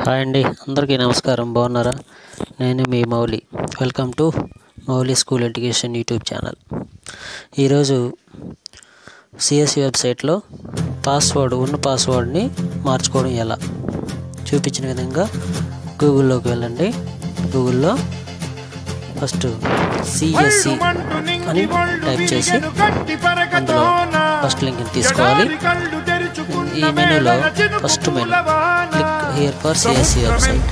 Hi అండి, అందరికీ నమస్కారం. బాగున్నారా? నేను మీ Mouli. Welcome to Mouli school education YouTube channel. ఈరోజు సిఎస్సి వెబ్సైట్లో ఉన్న పాస్వర్డ్ని మార్చుకోవడం ఎలా చూపించిన విధంగా గూగుల్లోకి వెళ్ళండి. గూగుల్లో ఫస్ట్ సిఎస్సి అని టైప్ చేసి అందులో ఫస్ట్ లింక్ని తీసుకోవాలి. ఈ మెనూలో first menu click here for CSC website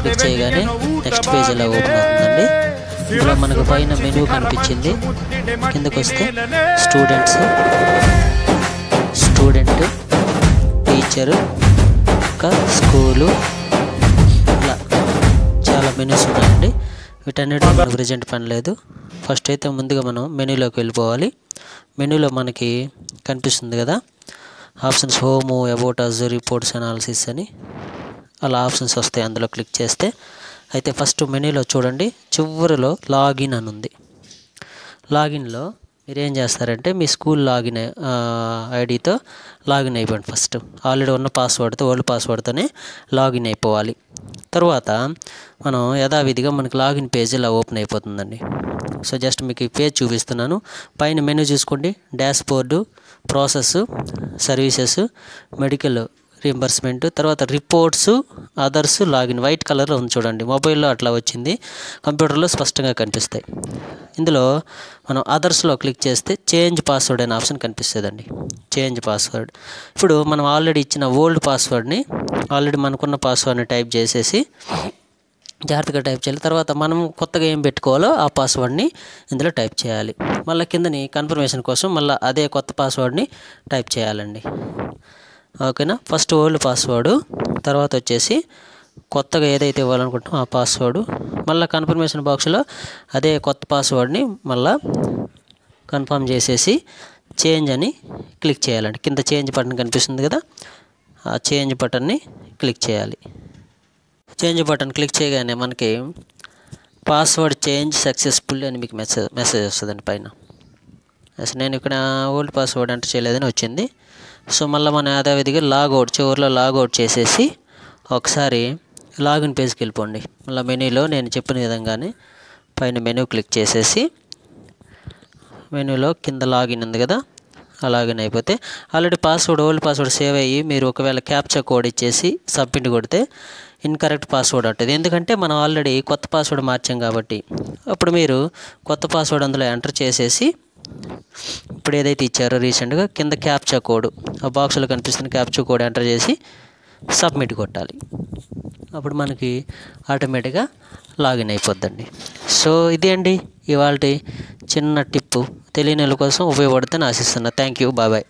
click చేయగానే నెక్స్ట్ పేజ్ ఇలా ఓపెన్ అవుతుందండి. ఇందులో మనకు పైన మెనూ కనిపించింది. కిందకు వస్తే స్టూడెంట్, టీచరు, ఇంకా స్కూలు, ఇలా చాలా మెనూస్ ఉన్నాయండి. వీటన్నిటిలో మనకు రిజెంట్ పని లేదు. ఫస్ట్ అయితే ముందుగా మనం మెనూలోకి వెళ్ళిపోవాలి. మెనూలో మనకి కనిపిస్తుంది కదా options, home, about us, reports, analysis అని అలా ఆప్షన్స్ వస్తాయి. అందులో క్లిక్ చేస్తే అయితే ఫస్ట్ మెనూలో చూడండి, చివరిలో లాగిన్ అని ఉంది. లాగిన్లో మీరు ఏం చేస్తారంటే మీ స్కూల్ లాగిన్ ఐడితో లాగిన్ అయిపోండి. ఫస్ట్ ఆల్రెడీ ఉన్న పాస్వర్డ్తో, ఓల్డ్ పాస్వర్డ్తోనే లాగిన్ అయిపోవాలి. తర్వాత మనం యథావిధిగా మనకి లాగిన్ పేజ్ ఇలా ఓపెన్ అయిపోతుందండి. సో జస్ట్ మీకు ఈ పేజ్ చూపిస్తున్నాను. పైన మెనూ చూసుకోండి, dash board, process, services, medical reimbursement, తర్వాత రిపోర్ట్స్, అదర్స్, లాగిన్ వైట్ కలర్లో ఉంది చూడండి. మొబైల్లో అట్లా వచ్చింది, కంప్యూటర్లో స్పష్టంగా కనిపిస్తాయి. ఇందులో మనం అదర్స్లో క్లిక్ చేస్తే చేంజ్ పాస్వర్డ్ అనే ఆప్షన్ కనిపిస్తుందండి. Change password. ఇప్పుడు మనం ఆల్రెడీ ఇచ్చిన ఓల్డ్ పాస్వర్డ్ని, ఆల్రెడీ మనకున్న పాస్వర్డ్ని టైప్ చేసేసి జాగ్రత్తగా టైప్ చేయాలి. తర్వాత మనం కొత్తగా ఏం పెట్టుకోవాలో ఆ పాస్వర్డ్ని ఇందులో టైప్ చేయాలి. మళ్ళీ కిందని కన్ఫర్మేషన్ కోసం మళ్ళీ అదే కొత్త పాస్వర్డ్ని టైప్ చేయాలండి. ఓకేనా? ఫస్ట్ ఓల్డ్ పాస్వర్డు, తర్వాత వచ్చేసి కొత్తగా ఏదైతే ఇవ్వాలనుకుంటున్నామో ఆ పాస్వర్డు, మళ్ళీ కన్ఫర్మేషన్ బాక్స్లో అదే కొత్త పాస్వర్డ్ని మళ్ళీ కన్ఫర్మ్ చేసేసి చేంజ్ అని క్లిక్ చేయాలండి. కింద చేంజ్ బటన్ కనిపిస్తుంది కదా, ఆ చేంజ్ బటన్ని క్లిక్ చేయాలి. చేంజ్ బటన్ క్లిక్ చేయగానే మనకి పాస్వర్డ్ చేంజ్ సక్సెస్ఫుల్ అని మీకు మెసేజ్ వస్తుందండి పైన. నేను ఇక్కడ ఓల్డ్ పాస్వర్డ్ ఎంటర్ చేయలేదని వచ్చింది. సో మళ్ళీ మనం యథావిధిగా చివరిలో లాగౌట్ చేసేసి ఒకసారి లాగిన్ పేజ్కి వెళ్ళిపోండి. మళ్ళీ మెనూలో నేను చెప్పిన విధంగానే పైన మెనూ క్లిక్ చేసేసి మెనూలో కింద లాగిన్ ఉంది కదా, ఆ లాగిన్ అయిపోతే ఆల్రెడీ ఓల్డ్ పాస్వర్డ్ సేవ్ అయ్యి మీరు ఒకవేళ క్యాప్చా కోడ్ ఇచ్చేసి సబ్మిట్ కొడితే ఇన్కరెక్ట్ పాస్వర్డ్ అంటుంది. ఎందుకంటే మనం ఆల్రెడీ కొత్త పాస్వర్డ్ మార్చాం కాబట్టి. అప్పుడు మీరు కొత్త పాస్వర్డ్ అందులో ఎంటర్ చేసేసి ఇప్పుడు ఏదైతే ఇచ్చారో రీసెంట్గా కింద క్యాప్చా కోడ్, ఆ బాక్స్లో కనిపిస్తున్న క్యాప్చా కోడ్ ఎంటర్ చేసి సబ్మిట్ కొట్టాలి. అప్పుడు మనకి ఆటోమేటిక్గా లాగిన్ అయిపోద్దండి. సో ఇదే అండి ఇవాళ చిన్న టిప్పు, తెలియని వాళ్ళ కోసం ఉపయోగపడుతుందని ఆశిస్తున్నా. Thank you, bye.